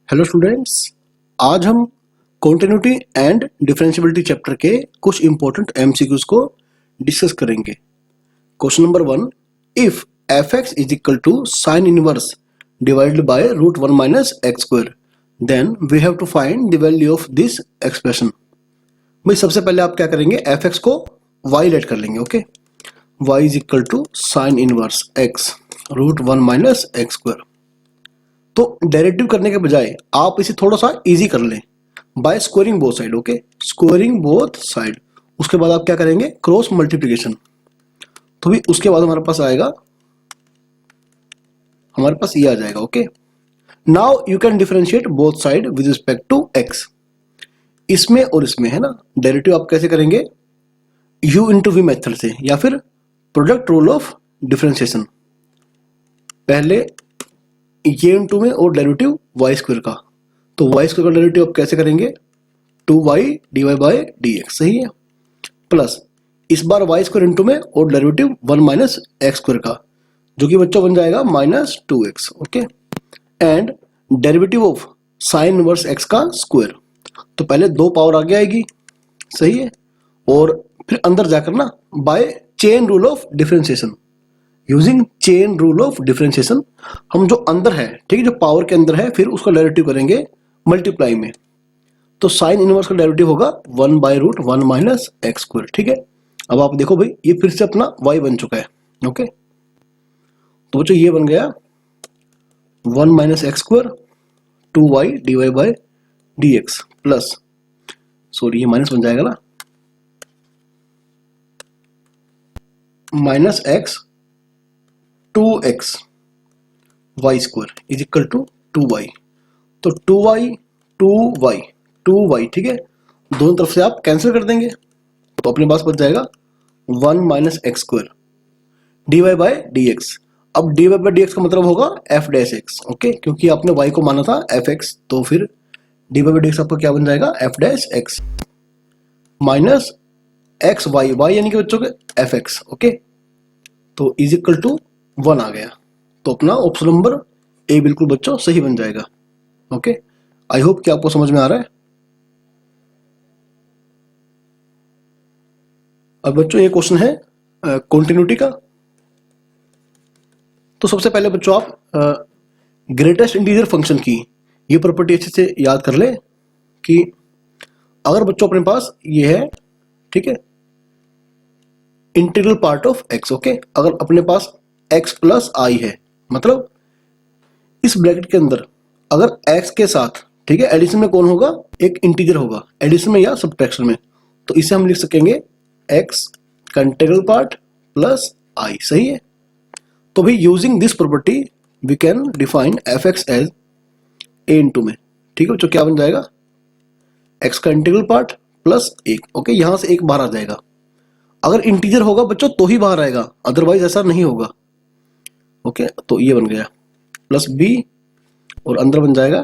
Hello students, आज हम continuity and differentiability chapter के कुछ इंपॉर्टेंट एमसीक्यूज को डिस्कस करेंगे। Question number 1, if f x is equal to sine inverse divided by root 1 minus x square then we have to find the value of this expression. भाई सबसे पहले आप क्या करेंगे, एफ एक्स को y let कर लेंगे। Okay, y is equal to sine inverse x root 1 minus x square. तो डेरिवेटिव करने के बजाय आप इसे थोड़ा सा इजी कर लें by squaring both side. Okay, squaring both side. उसके बाद आप क्या करेंगे, क्रॉस मल्टीप्लिकेशन। तो भी उसके बाद हमारे पास आएगा, हमारे पास ये आ जाएगा। Okay, now you can differentiate both side with respect to x. इसमें और इसमें है ना, डेरिवेटिव आप कैसे करेंगे, u इंटू वी मेथड से या फिर प्रोडक्ट रूल ऑफ डिफरेंशिएशन। पहले ये इंटू में और डेरिवेटिव वाई स्क्वायर का, तो वाई स्क्वायर का डेरिवेटिव आप कैसे करेंगे, 2y dy बाई dx। सही है, प्लस इस बार वाई स्क्वायर इंटू में और डेरिवेटिव 1 माइनस एक्स स्क्वायर का, जो कि बच्चों बन जाएगा minus 2x। Okay, and derivative of sine inverse x का स्क्वायर। तो पहले दो पावर आगे आएगी, सही है, और फिर अंदर जाकर ना by chain rule of differentiation, using chain rule of differentiation हम जो अंदर है, ठीक है, जो पावर के अंदर है, फिर उसका डेरिवेटिव करेंगे मल्टीप्लाई में। तो साइन इनवर्स का डेरिवेटिव होगा 1 by root 1 minus x square. ठीक है, अब आप देखो भाई, ये फिर से अपना y बन चुका है। ओके, तो बच्चों ये बन गया 1 minus x square 2y dy by dx plus, sorry ये माइनस बन जाएगा ना, minus x 2x y square is equal to 2y। तो 2y, ठीक है, दोनों तरफ से आप कैंसिल कर देंगे, तो अपने पास बच जाएगा 1 minus x square d y by d x. अब d y by d x का मतलब होगा एफ डैश एक्स। ओके, क्योंकि आपने y को माना था एफ एक्स, तो फिर d y by d x आपका क्या बन जाएगा, f dash x minus x y, y यानी कि बच्चों के एफ एक्स। ओके, तो इज इक्वल टू 1 आ गया। तो अपना ऑप्शन नंबर ए बिल्कुल बच्चों सही बन जाएगा। ओके, आई होप कि आपको समझ में आ रहा है। अब बच्चों ये क्वेश्चन है कॉन्टिन्यूटी का। तो सबसे पहले बच्चों आप ग्रेटेस्ट इंटीजर फंक्शन की ये प्रॉपर्टी अच्छे से याद कर ले कि अगर बच्चों अपने पास ये है, ठीक है, integral part of x. Okay, अगर अपने पास x प्लस आई है, मतलब इस ब्रैकेट के अंदर अगर x के साथ, ठीक है, एडिशन में कौन होगा, एक इंटीजर होगा, एडिशन में या सब्ट्रैक्शन में, तो इसे हम लिख सकेंगे x का इंटीग्रल पार्ट प्लस i। सही है, तो भी using this property we can define f x as a into में। ठीक है, तो क्या बन जाएगा, x का इंटीग्रल पार्ट प्लस 1। ओके, यहां से एक बाहर आ जाएगा, अगर इंटीजर होगा बच्चों तो ही बाहर आएगा, अदरवाइज ऐसा नहीं होगा। ओके, तो ये बन गया प्लस बी और अंदर बन जाएगा।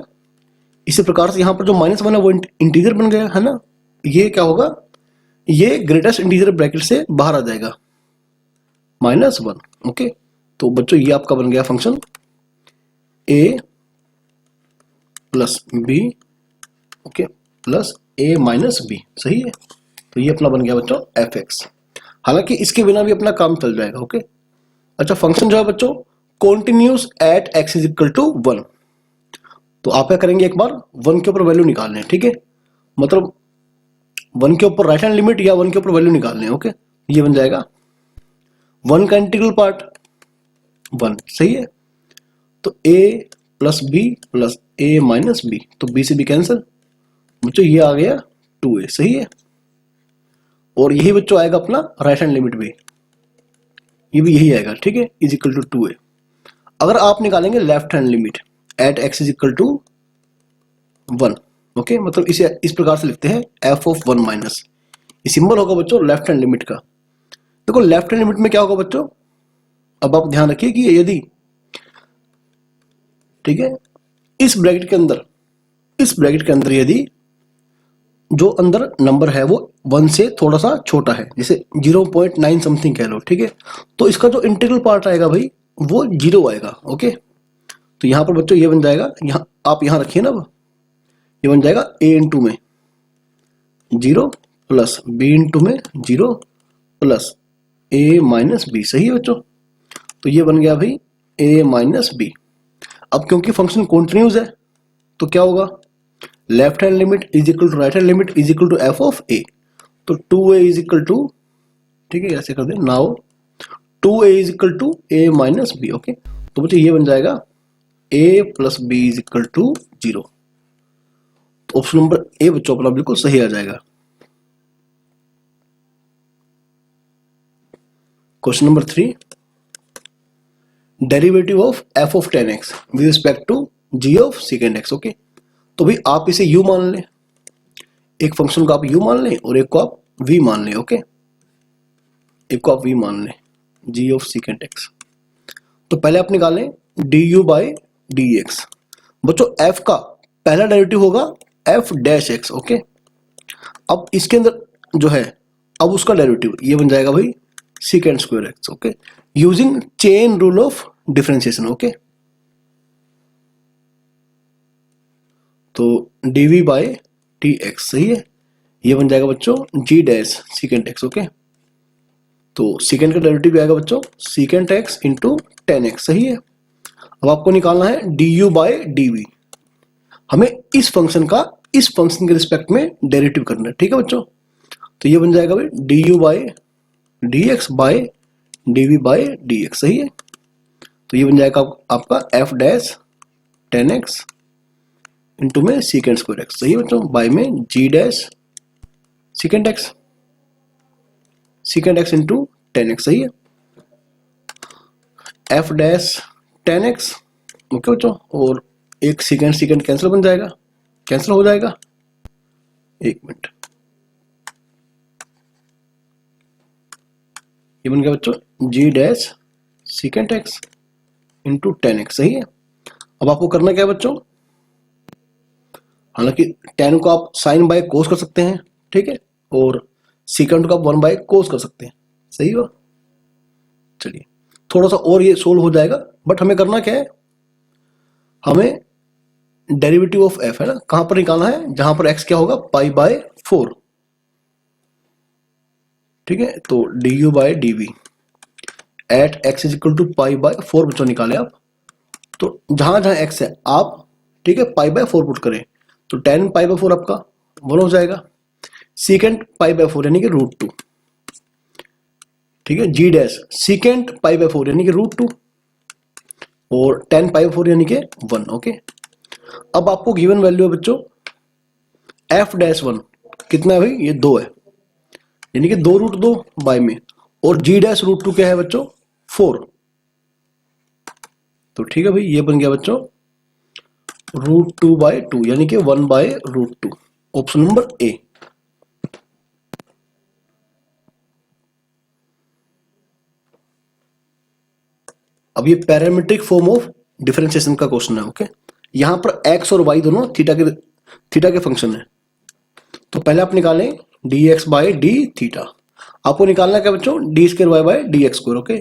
इसी प्रकार से यहां पर जो माइनस बना वो इंटीजर बन गया है ना, ये क्या होगा, ये ग्रेटेस्ट इंटीजर ब्रैकेट से बाहर आ जाएगा -1। ओके, तो बच्चों ये आपका बन गया function a plus b, okay, plus a minus b. सही है, तो ये अपना बन गया बच्चों एफ एक्स। हालांकि इसके बिना भी अपना काम चल जाएगा। ओके, अच्छा, फंक्शन जो है बच्चों continuous at x is equal to 1। तो आप क्या करेंगे, एक बार 1 के ऊपर वैल्यू निकालने, ठीक है, मतलब 1 के ऊपर राइट हैंड लिमिट या 1 के ऊपर वैल्यू निकालने। ओके, ये बन जाएगा 1 का इंटीग्रल पार्ट 1। सही है, तो a plus b plus a minus b, तो b से b कैंसिल, बच्चों ये आ गया 2a। सही है, और यही बच्चों आएगा अपना राइट हैंड लिमिट भी, ये भी यही आएगा। ठीक है, इज इक्वल टू 2a। अगर आप निकालेंगे left hand limit at x is equal to 1, okay, मतलब इसे इस प्रकार से लिखते हैं f ऑफ 1 माइनस, ये सिंबल होगा बच्चों लेफ्ट हैंड लिमिट का। देखो लेफ्ट हैंड लिमिट में क्या होगा बच्चों, अब आप ध्यान रखिए कि यदि, ठीक है, इस ब्रैकेट के अंदर यदि जो अंदर नंबर है वो 1 से थोड़ा सा छोटा है, जैसे 0.9 समथिंग कह लो, ठीक है, तो इसका जो इंटीग्रल पार्ट आएगा भाई वो 0 आएगा। ओके, तो यहाँ पर बच्चों ये बन जाएगा, यहाँ आप यहाँ रखिए ना, अब ये बन जाएगा a इंटू में 0 प्लस b इंटू में 0 प्लस a माइनस बी। सही है बच्चों, तो ये बन गया भाई a माइनस बी। अब क्योंकि फंक्शन कॉन्टिन्यूज है तो क्या होगा, left hand limit is equal to right hand limit is equal to f of a। तो 2a इज इक्वल टू, ठीक है ऐसे कर दे, now 2a is equal to a minus b. Okay, तो बच्चों ये बन जाएगा a plus b is equal to 0। तो ऑप्शन नंबर ए बच्चों अपना बिल्कुल सही आ जाएगा। Question number 3, derivative of f of 10x with respect to g of second x। Okay, तो भाई आप इसे u मान लें, एक फंक्शन को आप u मान लें और एक को आप v मान लें। ओके, एक को आप v मान लें, g ऑफ सेकेंड x। तो पहले आप निकालें du बाई dx। बच्चों f का पहला डेरिवेटिव होगा f डैश x। ओके, अब इसके अंदर जो है अब उसका डेरिवेटिव ये बन जाएगा भाई second square x। Okay, using chain rule of differentiation. Okay, तो dv बाई dx सही है, ये बन जाएगा बच्चों g dash second x। Okay, तो सेकेंड का डेरिवेटिव आएगा बच्चों सेकेंड x इंटू 10x। सही है, अब आपको निकालना है du बाई dv। हमें इस फंक्शन का इस फंक्शन के रिस्पेक्ट में डेरिवेटिव करना है। ठीक है बच्चों, तो ये बन जाएगा भाई du by dx by dv by dx। सही है, तो ये बन जाएगा आपका f डैश 10x इंटू में सेकेंड स्क्वायर x। सही है बच्चों, बाई में g dash second x into 10x। सही है, f डैश 10x। ओके बच्चों, और एक सेकेंड कैंसिल बन जाएगा, कैंसिल हो जाएगा। एक मिनट, ये बन गया बच्चों g dash second x into 10x। सही है, अब आपको करना क्या है बच्चों, हालांकि 10 को आप साइन बाय कोस कर सकते हैं, ठीक है, और सेकेंड को आप 1 बाय कोस कर सकते हैं। सही हो, चलिए थोड़ा सा और ये सोल्व हो जाएगा, बट हमें करना क्या है, हमें डेरिवेटिव ऑफ f है ना कहां पर निकालना है, जहां पर x क्या होगा पाई बाय 4। ठीक है, तो du by dv at x is equal to pi by 4 बच्चों निकाले आप। तो जहां जहां x है आप, ठीक है, पाई बाय 4 पुट करें, तो 10 पाई बाय 4 आपका 1 हो जाएगा, सेकेंड पाई बाय 4 यानी कि √2। ठीक है, g dash second pi by 4 यानी कि √2 और 10 पाई बाय 4 यानी कि 1। ओके, अब आपको गिवन वैल्यू है बच्चों f डैश 1 कितना है भाई, ये 2 है, यानी कि 2√2 बाय में, और g डैश √2 क्या है बच्चों 4। तो ठीक है भाई, ये बन गया बच्चों √2 बाय 2 यानी कि 1 बाय √2, ऑप्शन नंबर ए। अब ये पैरामीट्रिक फॉर्म ऑफ डिफरेंशिएशन का क्वेश्चन है। ओके, यहां पर x और y दोनों थीटा के फंक्शन है। तो पहले आप निकालें dx बाय डी थीटा। आपको निकालना क्या बच्चों, d square y by d x square. Okay,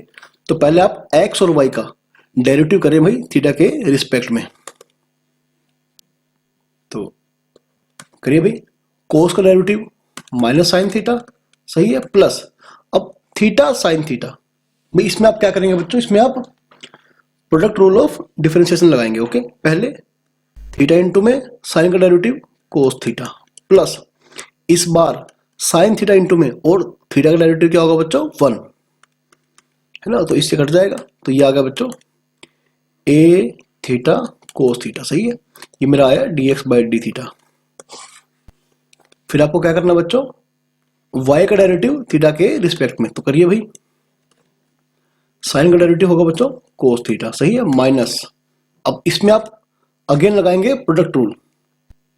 तो पहले आप x और y का डेरिवेटिव करें भाई थीटा के रिस्पेक्ट में। तो करिए भाई, कोस का डेरिवेटिव माइनस साइन थीटा। सही है, प्लस अब थीटा साइन थीटा, भाई इसमें आप क्या करेंगे बच्चों, इसमें आप प्रोडक्ट रूल ऑफ डिफरेंशिएशन लगाएंगे। ओके, पहले थीटा इंटू में साइन का डेरिवेटिव कोस थीटा, प्लस इस बार साइन थीटा इंटू में और थीटा का डेरिवेटिव क्या होगा बच्चों 1 है ना, तो इससे कट जाएगा, तो ये आ गया बच्चों ए थीटा कोस थीटा। सही है, ये मेरा आया dx बाई डी थीटा। फिर आपको क्या करना बच्चों, y का डेरिवेटिव थीटा के रिस्पेक्ट में, तो करिए भाई, साइन का डेरिवेटिव होगा बच्चों कोस थीटा। सही है, माइनस अब इसमें आप अगेन लगाएंगे प्रोडक्ट रूल,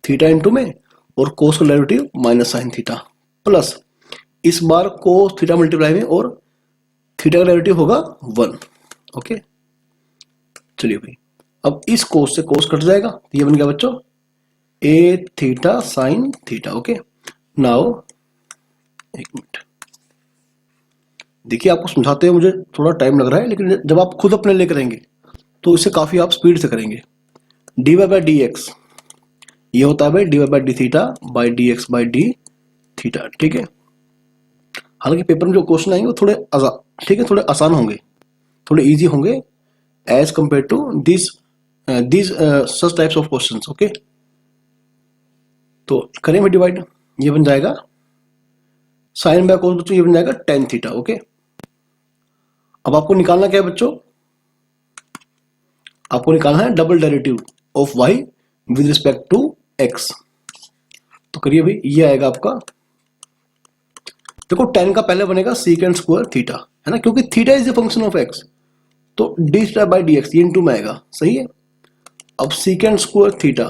थीटा इंटू में और कोस का derivative minus sine theta, plus इस बार कोस थीटा मल्टीप्लाई में और थीटा का डेरिवेटिव होगा 1। ओके, चलिए भाई, अब इस कोस से कोस कट जाएगा, तो ये बन गया बच्चों a theta sine theta. Okay, now एक मिनट, देखिए आपको समझाते हुए मुझे थोड़ा टाइम लग रहा है, लेकिन जब आप खुद अपने लिए करेंगे तो इसे काफ़ी आप स्पीड से करेंगे। D y by d x ये होता है भाई d y by d theta by d x by d theta, ठीक है। हालांकि पेपर में जो क्वेश्चन आएंगे वो थोड़े ठीक है, थोड़े आसान होंगे, थोड़े इजी होंगे as compare to this such types of questions, okay. तो करें में डिवाइड, ये बन जाएगा साइन बाय कोस बच्चों, ये बन जाएगा टेन थीटा, ओके। अब आपको निकालना क्या है बच्चों, आपको निकालना है double derivative of y with respect to x. तो करिए भाई, ये आएगा आपका, देखो टेन का पहले बनेगा सीकेंड स्क्वायर थीटा, है ना, क्योंकि theta is the function of x, तो d theta by d x ये इनटू में आएगा, सही है। अब secant square theta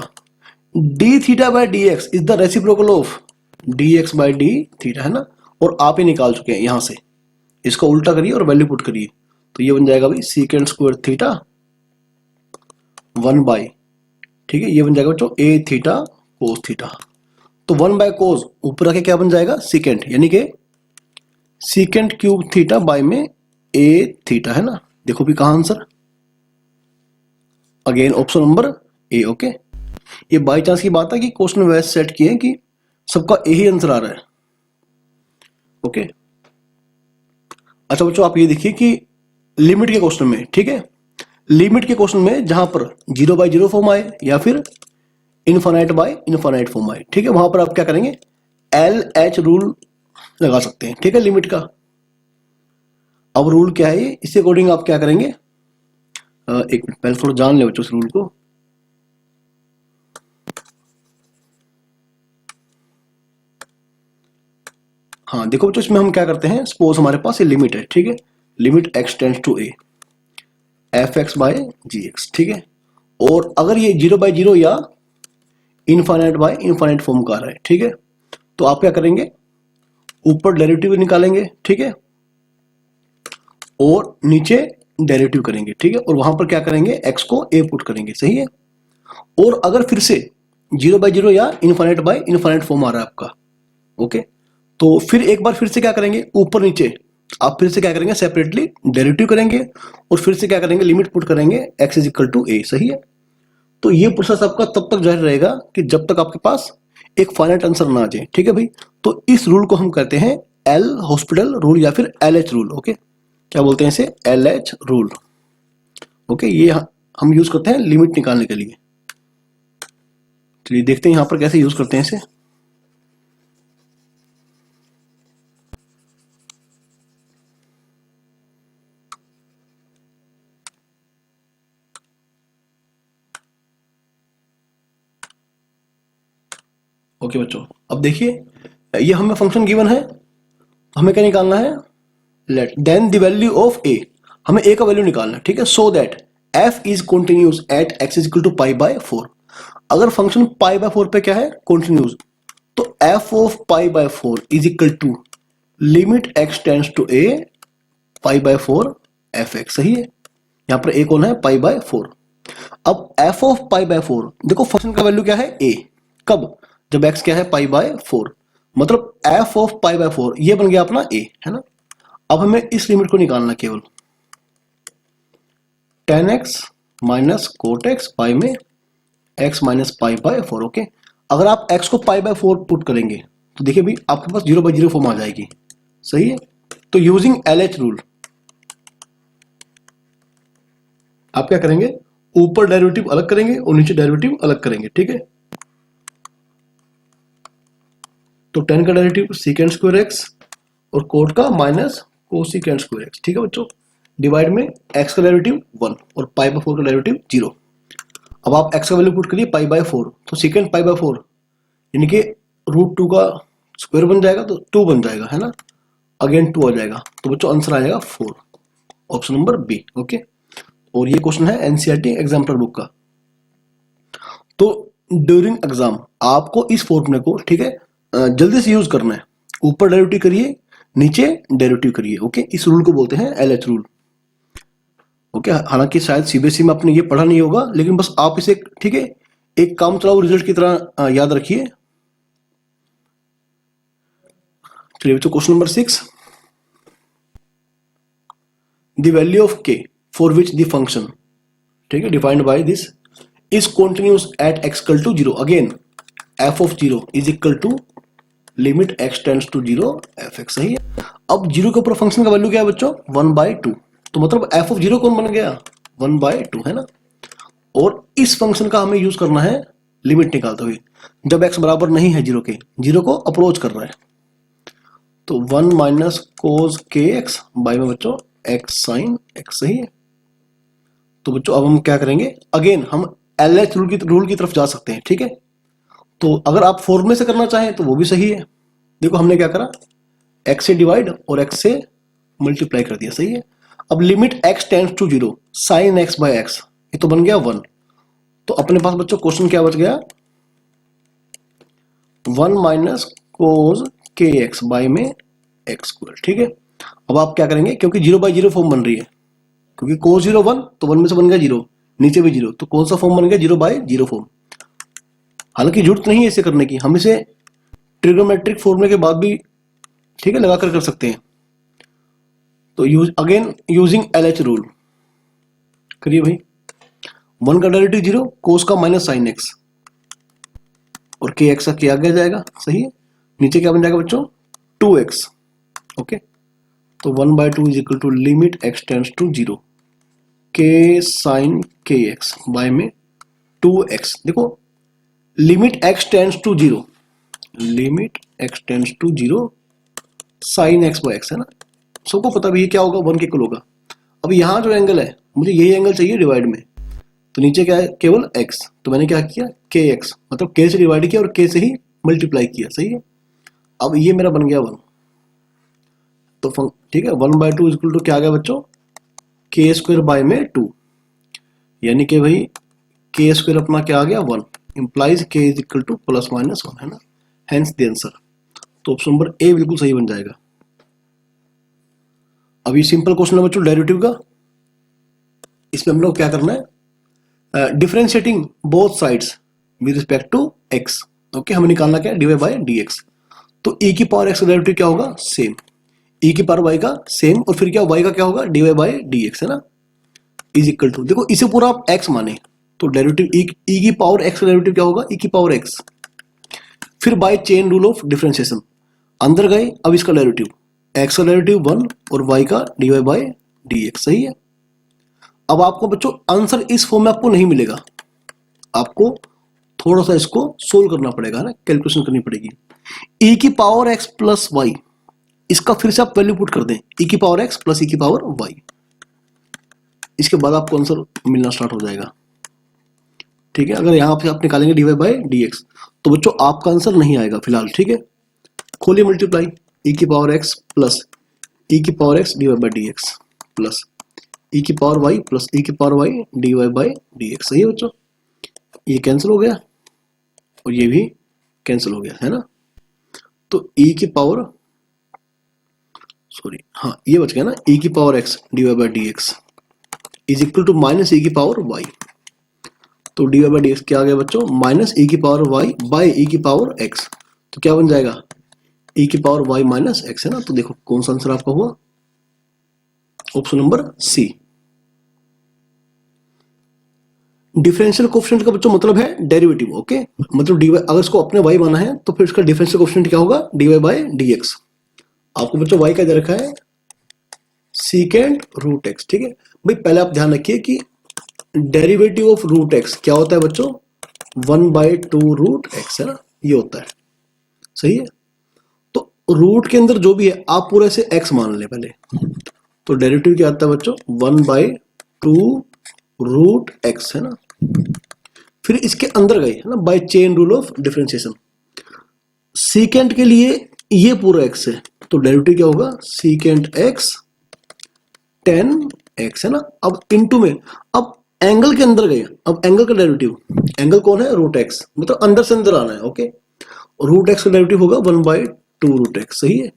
d theta by d x is the reciprocal of d x by d theta, है ना, और आप ही निकाल चुके हैं यहां से, इसको उल्टा करिए और वैल्यू पुट करिए, तो ये बन जाएगा भाई सीकेंड स्क्वायर थीटा 1 बाई, ठीक है, ये बन जाएगा बच्चों ए थीटा कोस थीटा। तो 1 बाय कोस ऊपर आके क्या बन जाएगा सीकेंड, यानी कि सीकेंड क्यूब थीटा बाय में ए थीटा, है ना। देखो भी कहा answer, again option number a, okay. ये बाय चांस की बात है कि क्वेश्चन वैसे सेट किए हैं कि सबका ए ही आंसर आ रहा है, ओके। अच्छा बच्चों, आप ये देखिए कि लिमिट के क्वेश्चन में, ठीक है, लिमिट के क्वेश्चन में जहां पर 0 बाय 0 फॉर्म आए या फिर इनफाइनाइट बाय इनफाइनाइट फॉर्म आए, ठीक है, वहां पर आप क्या करेंगे, एल एच रूल लगा सकते हैं, ठीक है, लिमिट का। अब रूल क्या है, इसके अकॉर्डिंग आप क्या करेंगे, एक मिनट पहले थोड़ा जान ले बच्चों इस रूल को। हाँ देखो बच्चों, इसमें हम क्या करते हैं, सपोज हमारे पास ये लिमिट है, ठीक है, limit x tends to a f x by g x, ठीक है, और अगर ये 0 बाय 0 या इनफाइनाइट बाय इनफाइनाइट फॉर्म का रहा है, ठीक है, तो आप क्या करेंगे, ऊपर डेरिवेटिव निकालेंगे, ठीक है, और नीचे डेरिवेटिव करेंगे, ठीक है, और वहां पर क्या करेंगे, एक्स को ए पुट करेंगे, सही है। और अगर फिर से 0 बाय 0 या इनफाइनाइट बाय इनफाइनाइट फॉर्म आ रहा है आपका, ओके, तो फिर एक बार फिर से क्या करेंगे, ऊपर नीचे आप फिर से क्या करेंगे, सेपरेटली डेरिवेटिव करेंगे और फिर से क्या करेंगे, लिमिट पुट करेंगे एक्स इज इक्वल टू ए, सही है। तो ये प्रोसेस आपका तब तक जारी रहेगा कि जब तक आपके पास एक फाइनाइट आंसर ना आ जाए, ठीक है भाई। तो इस रूल को हम कहते हैं एल हॉस्पिटल रूल या फिर एल एच रूल, ओके, क्या बोलते हैं इसे, एल एच रूल, ओके। ये हम यूज करते हैं लिमिट निकालने के लिए। चलिए देखते हैं यहां पर कैसे यूज करते हैं इसे। ओके बच्चों, अब देखिए ये हमें फंक्शन गिवन है, हमें क्या निकालना है, let then the value of a, हमें ए का वैल्यू निकालना है, ठीक है, so that f is continuous at x is equal to pi by 4। अगर फंक्शन पाई बाय 4 पे क्या है, कंटिन्यूस, तो f of pi by 4 is equal to limit x tends to a pi by 4 f x, सही है। यहां पर ए कौन है, पाई बाय 4। अब एफ ऑफ पाई बाय 4, देखो फंक्शन का वैल्यू क्या है ए, कब, जब एक्स क्या है, पाई बाय 4, मतलब एफ ऑफ पाई बाय 4 ये बन गया अपना ए, है ना। अब हमें इस लिमिट को निकालना केवल, tan x minus cot x pi में x minus pi by 4, okay. अगर आप x को पाई बाय 4 पुट करेंगे तो देखिए भाई आपके पास 0 बाय 0 फॉर्म आ जाएगी, सही है। तो यूजिंग LH रूल आप क्या करेंगे, ऊपर डेरिवेटिव अलग करेंगे और नीचे डेरिवेटिव अलग करेंगे, ठीक है। तो tan का डेरिवेटिव सीकेंड स्क्वायर एक्स और कोट का माइनस कोसिकेंड स्क्वायर एक्स, ठीक है बच्चों, डिवाइड में x का डेरिवेटिव 1 और पाई बाय 4 का डेरिवेटिव 0। अब आप x का वैल्यू पुट करिए पाई बाय 4, तो सेकेंड पाई बाय 4 यानी कि √2 का स्क्वायर बन जाएगा तो 2 बन जाएगा, है ना, अगेन 2 आ जाएगा, तो बच्चों आंसर आ जाएगा 4, ऑप्शन नंबर बी, ओके। और ये क्वेश्चन है एनसीईआरटी एग्जाम्पल बुक का। तो ड्यूरिंग एग्जाम आपको इस फॉर्मूले को, ठीक है, जल्दी से यूज करना है, ऊपर डेरिवेटिव करिए नीचे डेरिवेटिव करिए, ओके। इस रूल को बोलते हैं एलएच रूल, ओके। हालांकि शायद सीबीएसई में आपने ये पढ़ा नहीं होगा, लेकिन बस आप इसे, ठीक है, एक काम चलाओ रिजल्ट की तरह याद रखिए। चलिए बच्चों, question number 6, the value of k for which the function, ठीक है, defined by this is continuous at x equal to 0। Again f of 0 is equal to limit x tends to 0 f x. सही है। अब 0 के ऊपर function का value क्या है बच्चों? 1/2। तो मतलब एफ ऑफ 0 कौन बन गया? 1/2 है ना। और इस फंक्शन का हमें यूज करना है लिमिट निकालते हुए, जब x बराबर नहीं है 0 के, 0 को अप्रोच कर रहा है। तो 1 माइनस कोस के एक्स बाय में बच्चों x साइन x। सही है। तो बच्चों अब हम क्या करेंगे? अगेन हम LH रूल की तरफ जा सकते हैं। ठीक है। तो अगर आप फॉर्मूले से करना चाहें तो वो भी सही है। देखो हमने क्या करा, x से डिवाइड और x से मल्टीप्लाई कर दिया। सही है। अब limit x tends to 0 sine x by x, ये तो बन गया 1। तो अपने पास बच्चों क्वेश्चन क्या बच गया? 1 माइनस कोस के एक्स बाय में एक्स स्क्वायर। ठीक है। अब आप क्या करेंगे, क्योंकि 0/0 फॉर्म बन रही है, क्योंकि कोस 0 1, तो 1 में से बन गया 0, नीचे भी 0, तो कौन सा फॉर्म बन गया? 0/0 फॉर्म। हालांकि जरूरत नहीं है इसे करने की, हम इसे ट्रिग्नोमेट्रिक फॉर्मूले के बाद भी ठीक है लगाकर कर सकते हैं। तो use again using LH rule करिए भाई। 1 का डेरिवेटिव 0, कोस का माइनस साइन एक्स, और के एक्स का के आगे जाएगा। सही है। नीचे क्या बन जाएगा बच्चों? 2x। ओके। तो 1/2 is equal to limit x tends to 0 के साइन के एक्स बाय में 2x। देखो limit x tends to 0, limit x tends to 0 sine x by x है ना। सबको पता भी ये क्या होगा? 1 के इक्वल होगा। अब यहाँ जो एंगल है, मुझे यही एंगल चाहिए डिवाइड में, तो नीचे क्या है? केवल x। तो मैंने क्या किया? के एक्स, मतलब k से डिवाइड किया और k से ही मल्टीप्लाई किया। सही है। अब ये मेरा बन गया 1। तो ठीक है, 1/2 इक्वल टू क्या आ गया बच्चों? के स्क्वायर बाय में 2, यानी कि भाई के स्क्वायर अपना क्या आ गया? 1, इंप्लाइज के is equal two plus minus 1 है ना। Hence the answer. तो ऑप्शन नंबर ए बिल्कुल सही बन जाएगा। अब ये सिंपल क्वेश्चन है बच्चों डेरिवेटिव का। इसमें हम लोग क्या करना है? Differentiating both sides with respect to x। Okay, हमें निकालना क्या है? dy by dx। तो e की पावर x का डेरिवेटिव क्या होगा? सेम। e की पावर y का सेम, और फिर क्या y का क्या होगा? dy बाय dx है ना। इज इक्वल टू, देखो इसे पूरा आप x माने तो डेरिवेटिव e की पावर x का डेरिवेटिव क्या होगा? e की पावर x। फिर by chain rule of differentiation अंदर गए। अब इसका डेरिवेटिव x का डेरिवेटिव 1 और y का dy बाय dx। सही है। अब आपको बच्चों आंसर इस फॉर्म में आपको नहीं मिलेगा, आपको थोड़ा सा इसको सोल्व करना पड़ेगा ना, कैलकुलेशन करनी पड़ेगी। e की पावर x प्लस वाई, इसका फिर से आप वैल्यू पुट कर दें, e की पावर x प्लस e की पावर y। इसके बाद आपको आंसर मिलना स्टार्ट हो जाएगा। ठीक है। अगर यहां पे आप निकालेंगे dy बाय dx तो बच्चों आपका आंसर नहीं आएगा फिलहाल। ठीक है। खोलिए मल्टीप्लाई, e की पावर x प्लस e की power x dy by dx plus e की पावर y प्लस e की power y dy by dx। सही है बच्चों। ये कैंसिल हो गया और ये भी कैंसिल हो गया है ना। तो e की पावर हाँ ये बच गया ना, e की power x dy by dx is equal to minus e की पावर y। तो dy बाय dx क्या आ गया बच्चों? माइनस e की पावर y बाय e की पावर x। तो क्या बन जाएगा? e की पावर y माइनस x है ना। तो देखो कौन सा आंसर आपका हुआ? Option number C. Differential coefficient का बच्चों मतलब है डेरिवेटिव। ओके, मतलब dy, अगर इसको अपने y माना है तो फिर इसका डिफरेंशियल कोएफिशिएंट क्या होगा? dy by dx। आपको बच्चों y का दे रखा है सीकेंड रूट x। ठीक है भाई, पहले आप ध्यान रखिए कि डेरिवेटिव ऑफ रूट x क्या होता है बच्चों? 1/2 रूट x है ना, ये होता है। सही है। तो रूट के अंदर जो भी है आप पूरे से x मान ले पहले। तो डेरिवेटिव क्या आता है बच्चों? 1/2 रूट x है ना। फिर इसके अंदर गए है ना by chain rule of differentiation. Secant के लिए ये पूरा x है, तो डेरिवेटिव क्या होगा? सीकेंट x 10x है ना। अब इनटू में, अब एंगल के अंदर गए, अब एंगल का डेरिवेटिव, एंगल कौन है? रूट x, मतलब अंदर से अंदर आना है। ओके, रूट x का डेरिवेटिव होगा 1/2 रूट x। सही है।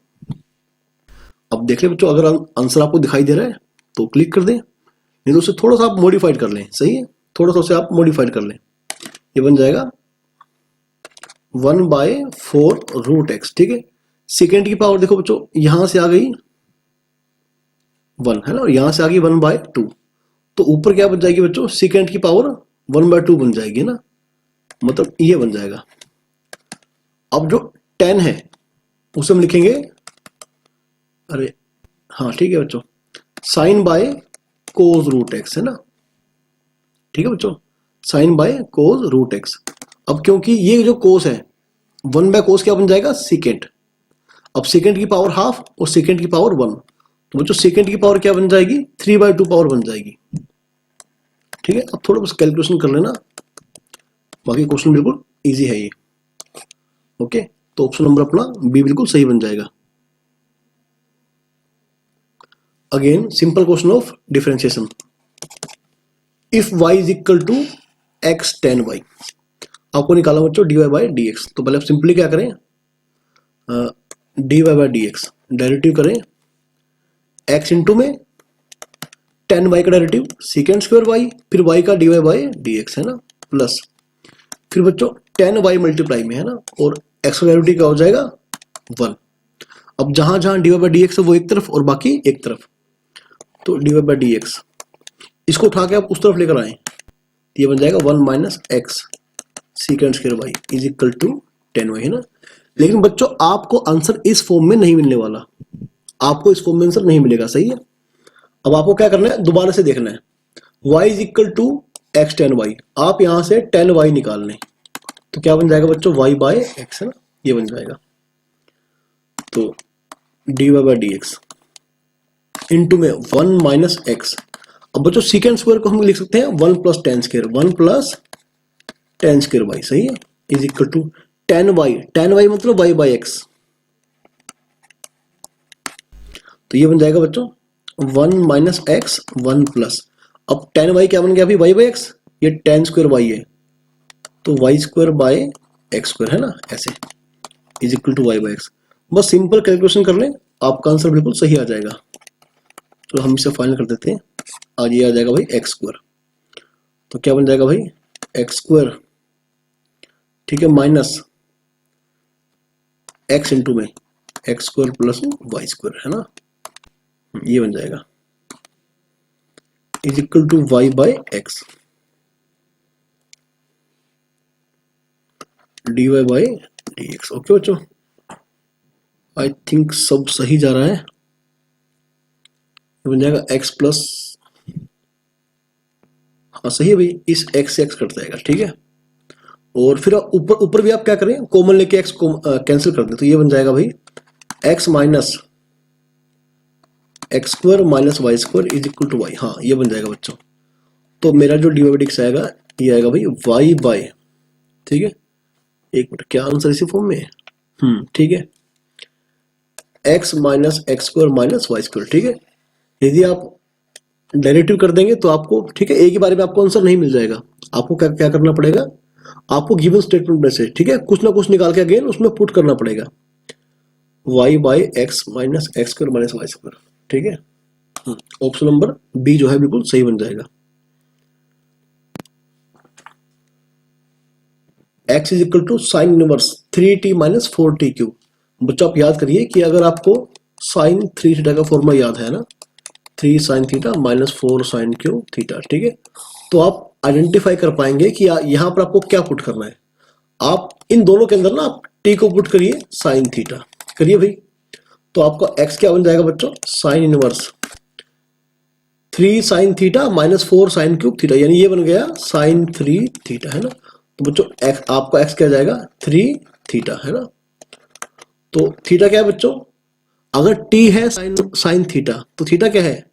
अब देख ले बच्चों, अगर आंसर आपको दिखाई दे रहा है तो क्लिक कर दें, नहीं तो उसे थोड़ा सा आप मॉडिफाइड कर लें। सही है, थोड़ा सा उसे आप मॉडिफाइड कर लें। ये बन जाएगा 1/4 रूट x। ठीक है। सेकेंड की पावर देखो बच्चों, यहां से आ गई 1 है ना, और यहां से आ गई 1/2, तो ऊपर क्या बन जाएगी बच्चों, सेकेंड की पावर 1/2 बन जाएगी ना, मतलब ये बन जाएगा। अब जो 10 है उसे हम लिखेंगे, अरे हाँ ठीक है बच्चों, sine by cos root x है ना, ठीक है बच्चों, sine by cos root x. अब क्योंकि ये जो कोस है 1/cos क्या बन जाएगा, सेकेंड। अब सेकेंड की पावर हाफ और सेकेंड की पावर 1, तो बच्चों सेकेंड की पावर क्या बन जाएगी, 3/2 पावर बन जाएगी। ठीक है, अब थोड़ा बस कैलकुलेशन कर लेना, बाकी क्वेश्चन बिल्कुल इजी है ये। ओके, तो ऑप्शन नंबर अपना बी बिल्कुल सही बन जाएगा। Again simple question of differentiation. If y is equal to x tan y, आपको निकालना बच्चों dy बाई डी एक्स। तो पहले आप सिंपली क्या करें, dy by d x derivative करें, x इंटू में tan y का डेरिवेटिव सेकेंड स्क्वायर y, फिर y का dy बाई डी एक्स है ना, प्लस फिर बच्चों tan y मल्टीप्लाई में है ना, और x का डेरिवेटिव क्या हो जाएगा 1। अब जहां जहां dy बाई डी एक्स है वो एक तरफ और बाकी एक तरफ, तो dy बाई डी एक्स इसको उठा के आप उस तरफ लेकर आए, ये बन जाएगा 1 minus x second square y is equal to 10y है ना। लेकिन बच्चों आपको आंसर इस फॉर्म में नहीं मिलने वाला, आपको इस फॉर्म में आंसर नहीं मिलेगा, सही है। अब आपको क्या करना है, दोबारा से देखना है, y is equal to x tan y, आप यहां से 10y निकाल लें, तो क्या बन जाएगा बच्चों y बाय एक्स है ना, ये बन जाएगा। तो dy by d x into में 1 माइनस एक्स। अब बच्चों सेकेंड स्क्वायर को हम लिख सकते हैं 1 plus tan square, 1 plus tan square y, सही है, इज इक्वल टू 10y मतलब y बाई एक्स, तो ये बन जाएगा बच्चों 1 माइनस एक्स 1 प्लस, अब 10y क्या बन गया अभी y बाई एक्स, ये टेन स्क्वायर वाई है, तो y square by x square है ना, ऐसे is equal to y by x. बस सिंपल कैलकुलेशन कर लें, आपका आंसर बिल्कुल सही आ जाएगा। तो हम इसे फाइनल कर देते हैं, आज ये आ जाएगा भाई एक्स स्क्वायर, तो क्या बन जाएगा भाई एक्स स्क्वायर, ठीक है, माइनस एक्स इंटू में x square plus y square है ना, ये बन जाएगा is equal to y by x d y by d x. Okay बच्चों, आई थिंक सब सही जा रहा है, ये बन जाएगा एक्स प्लस, हाँ सही है भाई, इस एक्स से एक्स कट जाएगा, ठीक है। और फिर ऊपर ऊपर भी आप क्या करें, कॉमन लेके एक्स को कैंसिल कर दें, तो ये बन जाएगा भाई x minus x square minus y square is equal to y, हाँ ये बन जाएगा बच्चों। तो मेरा जो डी बाई डिक्स आएगा ये आएगा भाई वाई बाय, ठीक है, एक मिनट, क्या आंसर इसी फॉर्म में है, ठीक है, x minus x square minus y square, ठीक है। यदि आप डेरिवेटिव कर देंगे तो आपको, ठीक है, एक ही बारे में आपको आंसर नहीं मिल जाएगा, आपको क्या क्या करना पड़ेगा, आपको गिवन स्टेटमेंट में से, ठीक है, कुछ ना कुछ निकाल के अगेन उसमें पुट करना पड़ेगा, y by x minus x square minus y square, ठीक है। ऑप्शन नंबर बी जो है बिल्कुल सही बन जाएगा। x is equal to sine inverse 3t minus 4t cube. बच्चों आप याद करिए कि अगर आपको साइन 3 थीटा का फॉर्मूला याद है ना, 3 sine theta minus 4 sine cube theta, ठीक है, तो आप आइडेंटिफाई कर पाएंगे कि यहाँ पर आपको क्या पुट करना है। आप इन दोनों के अंदर ना आप t को पुट करिए साइन थीटा, करिए भाई, तो आपका x क्या बन जाएगा बच्चों, sine inverse 3 sine theta minus 4 sine cube theta, यानी ये बन गया साइन 3 थीटा है ना। तो बच्चों x, आपका x क्या जाएगा 3 थीटा है ना। तो थीटा क्या है बच्चों, अगर t है साइन थीटा, तो थीटा क्या है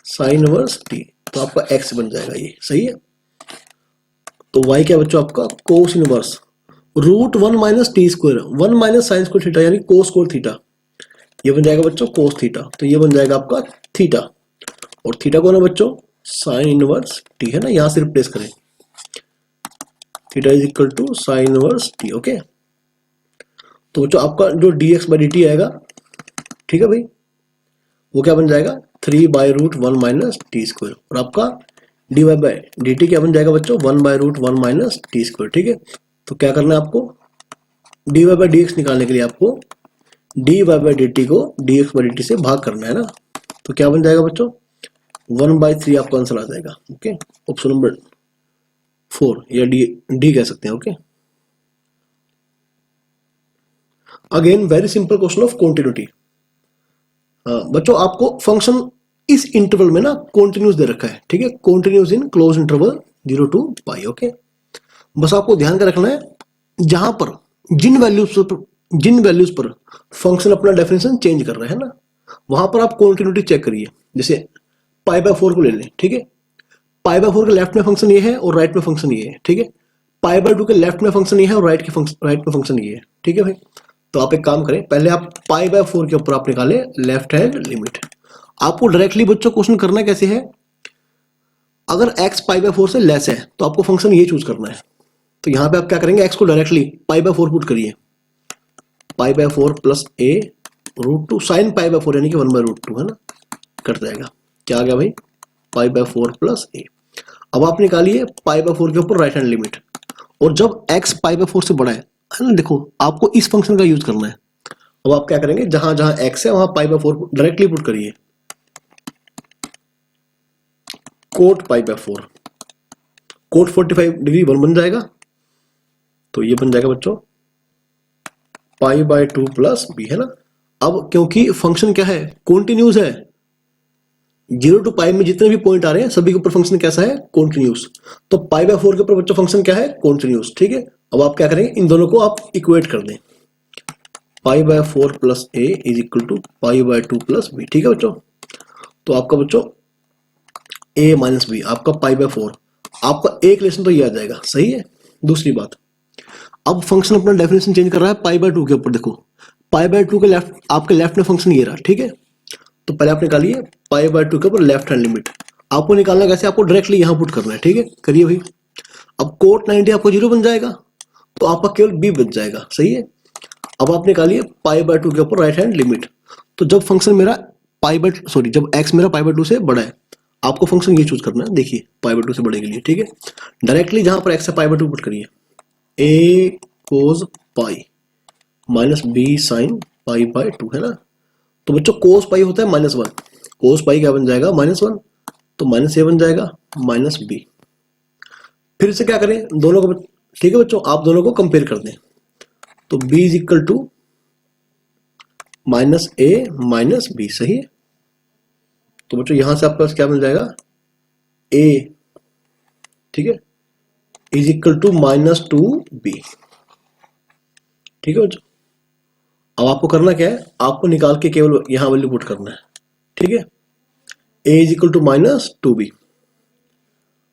साइन इनवर्स t, तो आपका x बन जाएगा ये, सही है। तो y क्या बच्चों आपका cos inverse root 1 minus t square 1 minus sine square theta, यानी कोस स्क्वायर थीटा, ये बन जाएगा बच्चों कोस थीटा, तो ये बन जाएगा आपका थीटा, और थीटा कौन है बच्चों साइन इनवर्स टी है ना, यहां से रिप्लेस करें, theta is equal to sine inverse t. Okay, तो बच्चों आपका जो dx बाई dt आएगा, ठीक है भाई, वो क्या बन जाएगा 3 by root 1 minus t square, और आपका dy बाई dt क्या बन जाएगा बच्चों 1 by root 1 minus t square, ठीक है। तो क्या करना है आपको, dy बाई dx निकालने के लिए आपको dy बाई dt को dx बाई dt से भाग करना है ना, तो क्या बन जाएगा बच्चों 1/3 आपका आंसर आ जाएगा। ओके, ऑप्शन नंबर 4 या डी, डी कह सकते हैं। Okay, again very simple question of continuity. बच्चों आपको फंक्शन इस इंटरवल में ना कॉन्टिन्यूस दे रखा है, ठीक है, continuous in close interval 0 to pi. Okay, बस आपको ध्यान का रखना है जहां पर जिन वैल्यूज पर फंक्शन अपना डेफिनेशन चेंज कर रहा है ना, वहां पर आप कॉन्टिन्यूटी चेक करिए। जैसे π/4 को ले लें, ठीक है, π/4 के लेफ्ट में फंक्शन ये है और राइट में फंक्शन ये है, ठीक है, π/2 के लेफ्ट में फंक्शन ये है और राइट में फंक्शन ये है, ठीक है भाई। तो आप एक काम करें, पहले आप π/4 के ऊपर आप निकालें लेफ्ट हैंड लिमिट। आपको डायरेक्टली बच्चों क्वेश्चन करना कैसे है, अगर x π/4 से लेस है तो आपको फंक्शन ये चूज करना है। तो यहां पे आप क्या करेंगे, x को डायरेक्टली π/4 पुट करिए, π/4 प्लस a √2 साइन π/4 यानी कि 1/√2 है ना, कट जाएगा, क्या आ गया भाई, π/4 प्लस a। अब आप निकालिए π/4 के ऊपर राइट हैंड लिमिट, और जब x π/4 से बड़ा है ना, देखो आपको इस फंक्शन का यूज करना है। अब आप क्या करेंगे, जहां जहां x है वहां π/4 डायरेक्टली पुट करिए, कोट π/4, कोट 45 डिग्री 1 बन जाएगा, तो ये बन जाएगा बच्चों π/2 प्लस b, है ना। अब क्योंकि फंक्शन क्या है, कॉन्टिन्यूस है, 0 to पाई में जितने भी पॉइंट आ रहे हैं सभी के ऊपर फंक्शन कैसा है, कॉन्टिन्यूस। तो π/4 के ऊपर बच्चों फंक्शन क्या है, कॉन्टिन्यूस, ठीक है। अब आप क्या करेंगे, इन दोनों को आप इक्वेट कर दें, π/4 plus a is equal to π/2 plus b, ठीक है बच्चों। तो आपका बच्चों a माइनस b, आपका π/4, आपका एक रिलेशन तो ये आ जाएगा, सही है। दूसरी बात, अब फंक्शन अपना डेफिनेशन चेंज कर रहा है π/2 के ऊपर, देखो π/2 के लेफ्ट, आपके लेफ्ट में फंक्शन ये रहा, ठीक है। तो पहले आप निकालिए π/2 के ऊपर लेफ्ट हैंड लिमिट। आपको निकालना कैसे, आपको डायरेक्टली यहां पुट करना है, ठीक है, करिए भाई। अब कोट 90 आपको 0 बन जाएगा, तो आपका केवल b बच जाएगा, सही है। अब आप निकालिए π/2 के ऊपर राइट हैंड लिमिट। तो जब फंक्शन मेरा जब x मेरा π/2 से बड़ा है, आपको फंक्शन ये चूज करना है, देखिए π/2 से बड़े के लिए, ठीक है। डायरेक्टली जहां पर x है π/2 पुट करिए, a cos pi minus b sine π/2, है ना। तो बच्चों कोस पाई होता है -1, कोस पाई क्या बन जाएगा, -1, तो -a बन जाएगा -b। फिर से क्या करें, दोनों को, ठीक है बच्चों, आप दोनों को कंपेयर कर दें, तो b is equal to -a -b, सही है। तो बच्चों यहां से आपके पास क्या बन जाएगा, a, ठीक है, इज इक्वल टू -2b, ठीक है बच्चों। अब आपको करना क्या है, आपको निकाल के केवल यहां वैल्यू पुट करना है, ठीक है। a is equal to -2b,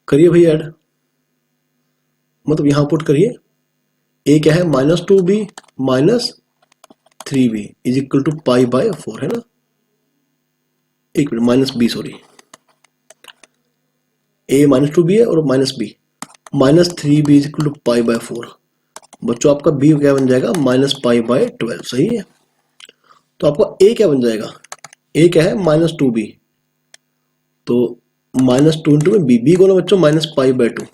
करिए भाई ऐड, मतलब यहां पुट करिए, a क्या है, -2b -3b is equal to π/4, है ना। एक minute, -b, sorry, a -2b है और -b, -3b is equal to π/4। बच्चों आपका b क्या बन जाएगा, -π/12, सही है। तो आपका a क्या बन जाएगा, a क्या है, -2b, तो -2 में b को ना बच्चों -π/2,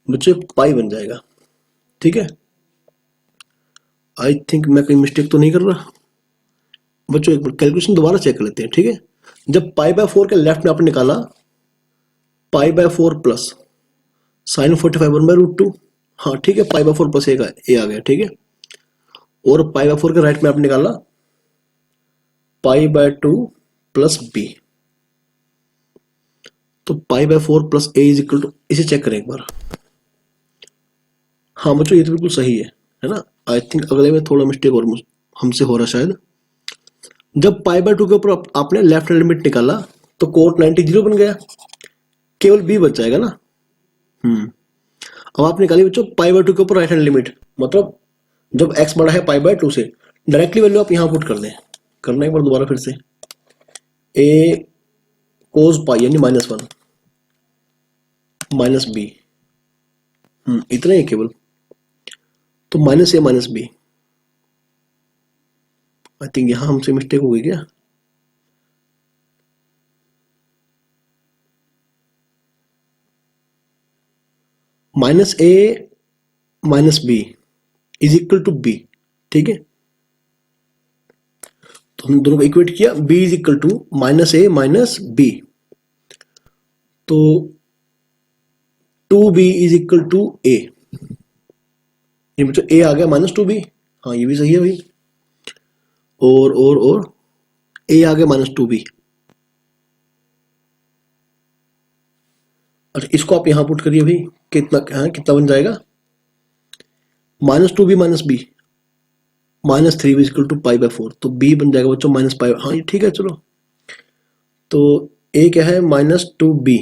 बच्चों पाई बन जाएगा, ठीक है। आई थिंक मैं कोई मिस्टेक तो नहीं कर रहा बच्चों, एक बार कैलकुलेशन दोबारा चेक कर लेते हैं, ठीक है। जब π/4 के लेफ्ट में आपने निकाला π/4 प्लस साइन 45 1/√2, हाँ ठीक है, π/4 प्लस a आ गया, ठीक है। और π/4 के राइट में आपने निकाला π/2 प्लस b, तो π/4 plus a is equal to, इसे चेक करें एक बार, हाँ बच्चों ये तो बिल्कुल सही है ना। आई थिंक अगले में थोड़ा मिस्टेक और हमसे हो रहा शायद। जब π/2 के ऊपर आपने लेफ्ट हैंड लिमिट निकाला तो कोट 90 0 बन गया, केवल b बच जाएगा ना। अब आप निकालिए बच्चों π/2 के ऊपर राइट हैंड लिमिट, मतलब जब x बड़ा है π/2 से, डायरेक्टली वैल्यू आप यहां पुट कर दें, करना एक बार दोबारा फिर से, a cos पाई यानी -1 -b, इतना ही केवल, तो -a -b। आई थिंक यहां हमसे मिस्टेक हो गई क्या, -a -b is equal to b, ठीक है। तो हम दोनों को इक्वेट किया, b is equal to -a -b, तो 2b is equal to a, ये बच्चों a आ गया -2b, हाँ ये भी सही है भाई, और a आ गया -2b। अच्छा इसको आप यहां पुट करिए भाई, कितना हाँ कितना बन जाएगा, -2b -b -3b equal to π/4, तो b बन जाएगा बच्चों -π, हाँ ये ठीक है चलो। तो a क्या है -2b,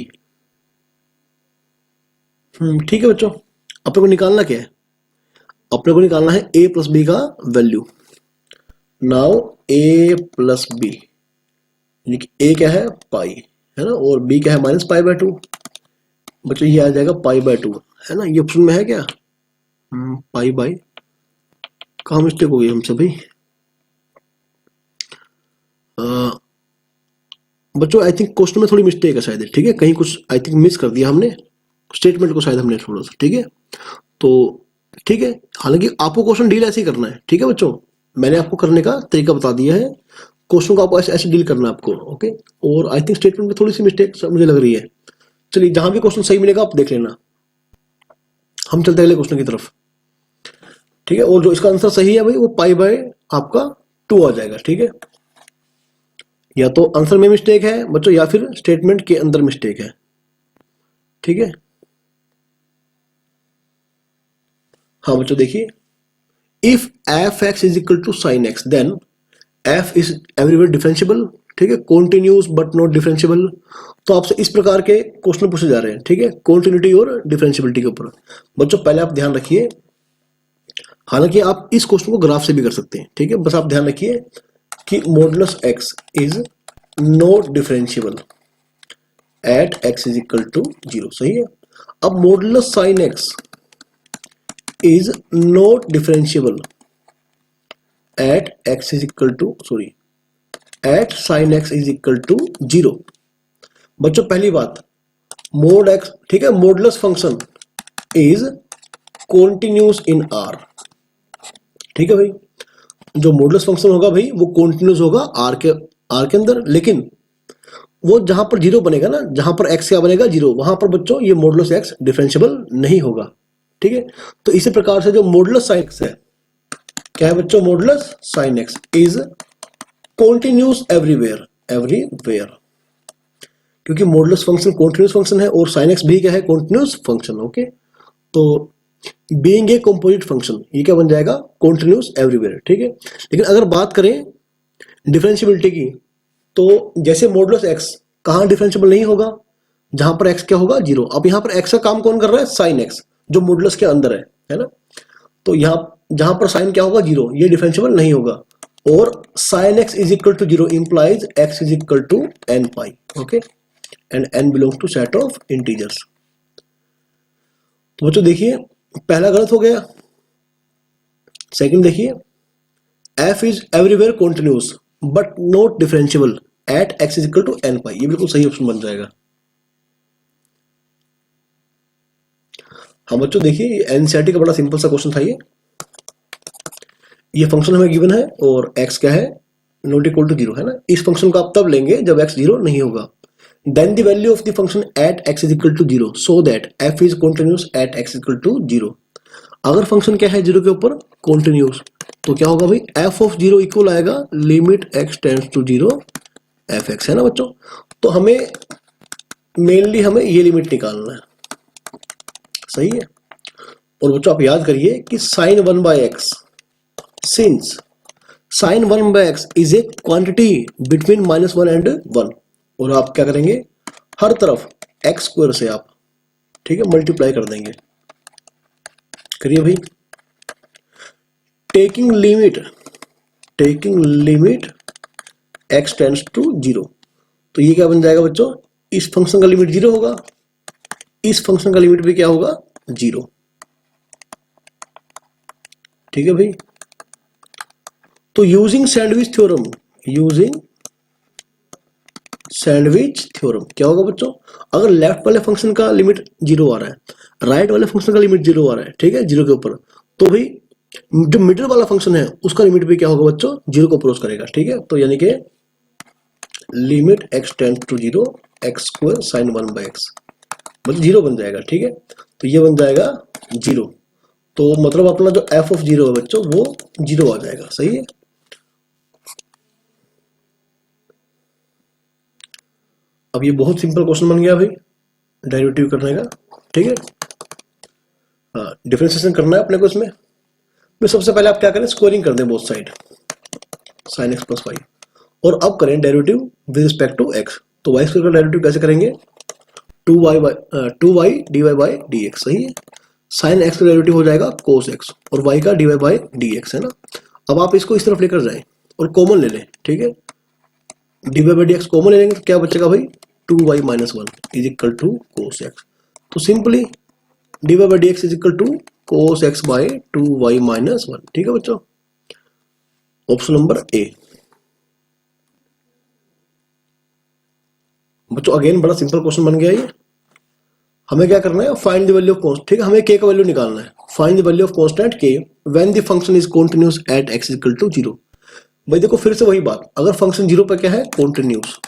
ठीक है बच्चों। अपने को निकालना क्या है, अपने को निकालना है a प्लस बी का value. Now a plus b, a क्या है पाई है ना, और b क्या है -π/2, बच्चों ये आ जाएगा π/2 है ना, ये ऑप्शन में है क्या, पाई बाई, कहाँ मिस्टेक हो गई हमसे भाई, बच्चों आई थिंक क्वेश्चन में थोड़ी मिस्टेक है शायद, ठीक है, कहीं कुछ आई थिंक मिस कर दिया हमने स्टेटमेंट को शायद हमने थोड़ा सा, ठीक है। तो ठीक है, हालांकि आपको क्वेश्चन डील ऐसे ही करना है, ठीक है बच्चों, मैंने आपको करने का तरीका बता दिया है, क्वेश्चन को आपको ऐसे ऐसे डील करना है आपको, ओके। और आई थिंक स्टेटमेंट में थोड़ी सी मिस्टेक मुझे लग रही है, चलिए जहां भी क्वेश्चन सही मिलेगा आप देख लेना, हम चलते अगले क्वेश्चन की तरफ, ठीक है। और जो इसका आंसर सही है भाई वो π/, आपका 2 आ जाएगा, ठीक है। या तो आंसर में मिस्टेक है बच्चों या फिर स्टेटमेंट के अंदर मिस्टेक है, ठीक है। हाँ बच्चों देखिए, if f(x) is equal to sin x then f is everywhere differentiable, ठीक है, कॉन्टिन्यूस बट नॉट डिफरेंशियबल। तो आपसे इस प्रकार के क्वेश्चन पूछे जा रहे हैं, ठीक है, कॉन्टिन्यूटी और डिफरेंशियबिलिटी के ऊपर। बच्चों पहले आप ध्यान रखिए, हालांकि आप इस क्वेश्चन को ग्राफ से भी कर सकते हैं, ठीक है, बस आप ध्यान रखिए कि modulus x is not differentiable at x is equal to 0, सही है। अब modulus sin x is not differentiable at x is equal to at sin x is equal to 0। बच्चों पहली बात, मोड x, ठीक है, modulus function is continuous in R, ठीक है भाई, जो मॉडुलस फंक्शन होगा भाई वो कॉन्टिन्यूस होगा R के अंदर, लेकिन वो जहां पर 0 बनेगा ना, जहां पर x क्या बनेगा 0, वहां पर बच्चों ये मॉडुलस x डिफरेंशियबल नहीं होगा, ठीक है। तो इसी प्रकार से जो मॉडुलस sin x है, क्या है बच्चों, modulus sin x is continuous everywhere, क्योंकि मॉडुलस फंक्शन कॉन्टिन्यूस फंक्शन है और sin x भी क्या है, कॉन्टिन्यूस फंक्शन, ओके। तो बीइंग ए कंपोजिट फंक्शन ये क्या बन जाएगा, कॉन्टिन्यूस एवरीवेयर, ठीक है। लेकिन अगर बात करें डिफरेंशियबिलिटी की, तो जैसे मॉडुलस x कहां डिफरेंशियबल नहीं होगा, जहां पर x क्या होगा 0। अब यहां पर x का काम कौन कर रहा है, sin x, जो मॉडुलस के अंदर है ना। तो यहां जहां पर साइन क्या होगा 0, ये डिफरेंशियबल नहीं होगा, और sin x is equal to 0 implies x is equal to n pi, okay, and n belong to set of integers. तो बच्चों देखिए पहला गलत हो गया, सेकंड देखिए, f is everywhere continuous but not differentiable at x is equal to n pi, ये बिल्कुल सही ऑप्शन बन जाएगा। हाँ बच्चों देखिए एनसीईआरटी का बड़ा सिंपल सा क्वेश्चन था ये फंक्शन हमें गिवन है और x क्या है, नॉट इक्वल टू 0 है ना। इस फंक्शन को आप तब लेंगे जब x 0 नहीं होगा, then the value of the function at x is equal to 0 so that f is continuous at x equal to 0। अगर फंक्शन क्या है 0 के ऊपर कॉन्टिन्यूस, तो क्या होगा भाई, f ऑफ 0 इक्वल आएगा limit x tends to 0 fx, है ना बच्चों। तो हमें मेनली हमें ये लिमिट निकालना है, सही है। और बच्चों आप याद करिए कि sin 1/x, since sin 1/x is a quantity between -1 and 1, और आप क्या करेंगे, हर तरफ x स्क्वायर से आप, ठीक है, मल्टीप्लाई कर देंगे, करिए भाई। Taking limit x tends to 0, तो ये क्या बन जाएगा बच्चों, इस फंक्शन का लिमिट 0 होगा, इस फंक्शन का लिमिट भी क्या होगा 0, ठीक है भाई। तो यूजिंग सैंडविच थ्योरम क्या होगा बच्चों, अगर लेफ्ट वाले फंक्शन का लिमिट 0 आ रहा है, राइट वाले फंक्शन का लिमिट 0 आ रहा है, ठीक है, 0 के ऊपर, तो भाई जो मिडिल वाला फंक्शन है उसका लिमिट भी क्या होगा बच्चों, 0 को अप्रोच करेगा, ठीक है। तो यानी कि limit x tends to 0 x square sin 1/x, मतलब जीरो बन जाएगा, ठीक है। तो ये बन जाएगा जीरो, तो मतलब अपना जो एफ ऑफ जीरो है बच्चों वो जीरो आ जाएगा, सही है। अब ये बहुत सिंपल क्वेश्चन बन गया भाई डेरिवेटिव करने का, ठीक है। हाँ, डिफरेंशिएशन करना है अपने को इसमें। तो सबसे पहले आप क्या करें, स्क्वायरिंग कर दें both side, sine x plus y, और अब करें derivative with respect to x. तो वाई स्क्वायर का डेरिवेटिव कैसे करेंगे, two y d y by d x, सही है। साइन एक्स का डेरिवेटिव हो जाएगा कोस एक्स, और वाई का d y by d x, है ना। अब आप इसको इस तरफ लेकर जाएं और कॉमन ले लें, ठीक है। D y by d x common ले लेंगे तो क्या बचेगा भाई, two y minus one is equal to cos x. तो simply d y by d x is equal to cos x by two y minus one, ठीक है बच्चों। Option number a. बच्चों अगेन बड़ा सिंपल क्वेश्चन बन गया ये। हमें क्या करना है, find the value of const, ठीक है। हमें के का वैल्यू निकालना है। Find the value of constant k when the function is continuous at x equal to zero. भाई देखो फिर से वही बात, अगर फंक्शन जीरो पर क्या है, कॉन्टिन्यूस,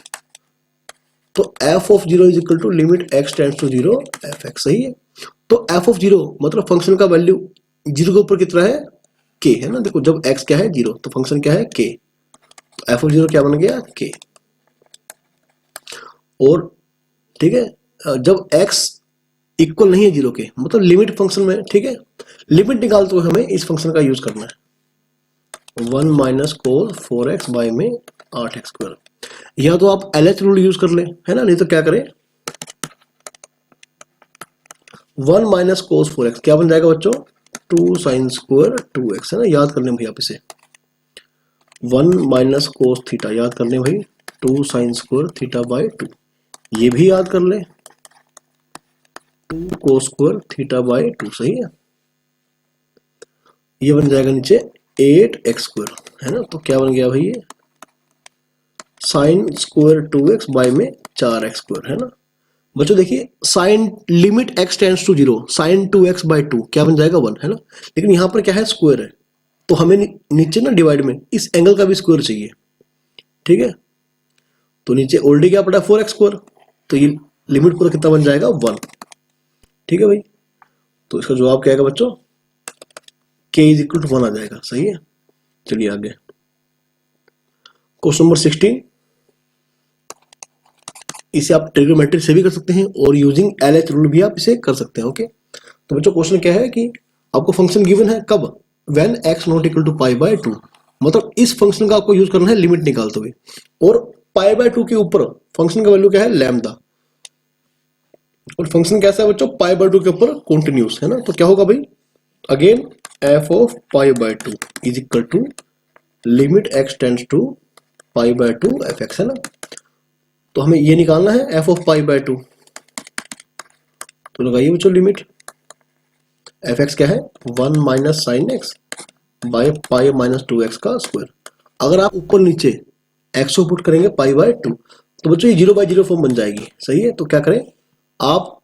तो f of zero is equal to limit x tends to zero f x, सही है। तो एफ ऑफ जीरो मतलब फंक्शन का वैल्यू जीरो के ऊपर कितना है, के, है ना। देखो जब एक्स क्या है जीरो तो फंक्शन क्या है के, तो एफ ऑफ जीरो क्या बन गया के। और ठीक है, जब एक्स इक्वल नहीं है जीरो के, मतलब लिमिट फंक्शन में, ठीक है, लिमिट निकालते हुए हमें इस फंक्शन का यूज करना है, one minus cos four x by में आठ एक्स स्क्वायर। या तो आप एल एच रूल यूज कर ले, है ना, नहीं तो क्या करें, one minus cos four x क्या बन जाएगा बच्चों, two sine square two x, है ना। याद कर लें भाई आप इसे, वन माइनस कोस थीटा, याद कर लें भाई, two sine square theta by two, ये भी याद कर ले, two cos square theta by two, सही है। ये बन जाएगा नीचे एट एक्स स्क्वायर, है ना। तो क्या बन गया भाई, ये sine square two x by में चार एक्स स्क्वायर, है ना। बच्चों देखिए sine limit x tends to zero, sine two x by two क्या बन जाएगा वन, है ना। लेकिन यहां पर क्या है, स्क्वायर है, तो हमें नीचे ना डिवाइड में इस एंगल का भी स्क्वायर चाहिए, ठीक है। तो नीचे ऑलरेडी क्या पड़ा है, फोर एक्स स्क्वायर, तो ये लिमिट पूरा कितना बन जाएगा, वन, ठीक है भाई। तो इसका जवाब क्या आएगा बच्चों, के इज इक्वल टू वन आ जाएगा, सही है। चलिए आगे क्वेश्चन नंबर 16। इसे आप ट्रिग्नोमेट्री से भी कर सकते हैं और यूजिंग एलएच रूल भी आप इसे कर सकते हैं, ओके। तो बच्चों क्वेश्चन क्या है कि आपको फंक्शन गिवन है कब, when x not equal to pi by two, मतलब इस फंक्शन का आपको यूज करना है लिमिट निकालते हुए, और पाई बाय टू के ऊपर फंक्शन का वैल्यू क्या है, लैम्डा, और फंक्शन कैसा है बच्चों, पाई बाय टू के ऊपर कॉन्टिन्यूस, है ना। तो क्या होगा भाई, again f of pi by two is equal to limit x tends to pi by two f x, है ना। तो हमें ये निकालना है f of pi by two, तो लगाइए बच्चों लिमिट, एफ एक्स क्या है, one minus sine x by pi minus two x का स्क्वायर। अगर आप ऊपर नीचे एक्स को पुट करेंगे पाई बाय टू, तो बच्चों ये जीरो बाय जीरो फॉर्म बन जाएगी, सही है। तो क्या करें, आप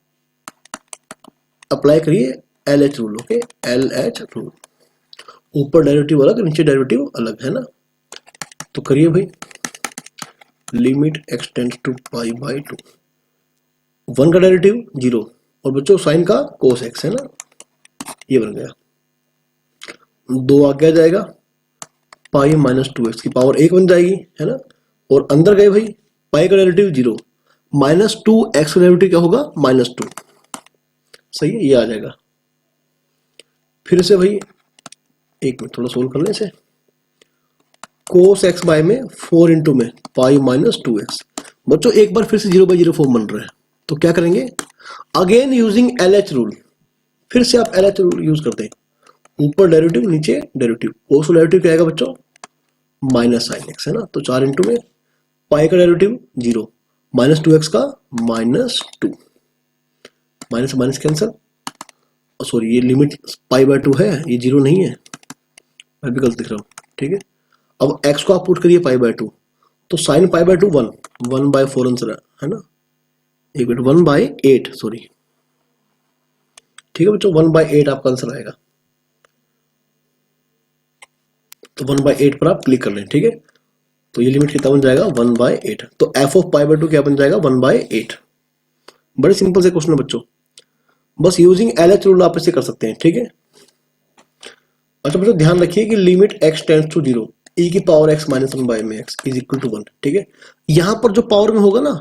अप्लाई करिए L H rule, okay, L H rule, ऊपर डेरिवेटिव अलग नीचे डेरिवेटिव अलग, है ना। तो करिए भाई, limit x tends to pi by two, one का डेरिवेटिव जीरो, और बच्चों साइन का कोस एक्स, है ना, ये बन गया, दो आगे आ जाएगा, पाई माइनस टू एक्स की पावर एक बन जाएगी, है ना। और अंदर गए भाई, पाई का derivative zero, minus two x का डेरिवेटिव क्या होगा, माइनस टू, सही है, ये आ जाएगा। फिर से भाई एक मिनट थोड़ा सोल्व कर लें इसे, कोस एक्स बाय में फोर इंटू में पाई माइनस टू एक्स। बच्चों एक बार फिर से जीरो बाई जीरो फॉर्म बन रहा है, तो क्या करेंगे, again using L H rule, फिर से आप एल एच रूल यूज करते हैं, ऊपर डेरिवेटिव नीचे डेरिवेटिव, कोस डेरिवेटिव क्या आएगा बच्चों, माइनस साइन एक्स, है ना। तो चार इंटू में पाई का derivative zero, minus two x का minus two, minus minus cancel, sorry ये लिमिट पाई बाय टू है, ये जीरो नहीं है, मैं भी गलत लिख रहा हूँ, ठीक है। अब x को आप पुट करिए पाई बाय टू, तो sine pi by two one, one by four answer है ना, एक minute, one by eight, sorry, ठीक है बच्चों, वन बाय एट आपका आंसर आएगा। तो वन बाय एट पर आप क्लिक कर लें, ठीक है। तो ये लिमिट कितना बन जाएगा, वन बाय एट। तो f of pi by to क्या बन जाएगा, वन बाय एट। बड़े सिंपल से क्वेश्चन है बच्चों, बस यूजिंग LH रूल आप इसे कर सकते हैं, ठीक है। अच्छा बच्चों ध्यान रखिए कि limit x tends to 0 e की पावर x माइनस 1 बाई में x इज इक्वल टू 1, ठीक है। यहां पर जो पावर में होगा ना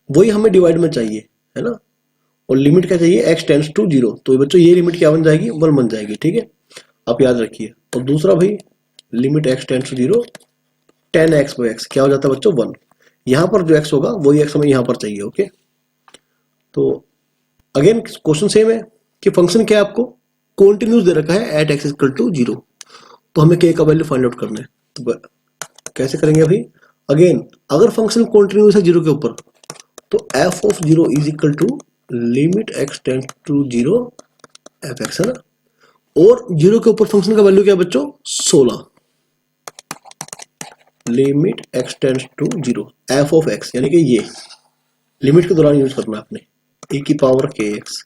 वही हमें डिवाइड में चाहिए, है ना। और लिमिट क्या चाहिए, x टेंड्स टू 0, तो बच्चों ये लिमिट क्या बन जाएगी, 1 बन जाएगी, ठीक है। आप याद रखिए। और दूसरा भाई limit x tends to 0 10x by x क्या हो जाता है बच्चों, 1। यहां पर जो x होगा वही x हमें यहां पर चाहिए, ओके। तो अगेन क्वेश्चन सेम है कि फंक्शन क्या है, आपको कॉन्टिन्यूस दे रखा है एट x इक्वल टू 0, तो हमें k का वैल्यू फाइंड आउट करना है। तो कैसे करेंगे अभी, अगेन अगर फंक्शन कॉन्टिन्यूस है 0 के ऊपर तो f of 0 is equal to limit x tends to 0 fx, है ना। और 0 के ऊपर फंक्शन का वैल्यू क्या है बच्चों, 16, limit x tends to 0 f of x, यानी कि ये लिमिट के दौरान यूज करना है आपने, e की power kx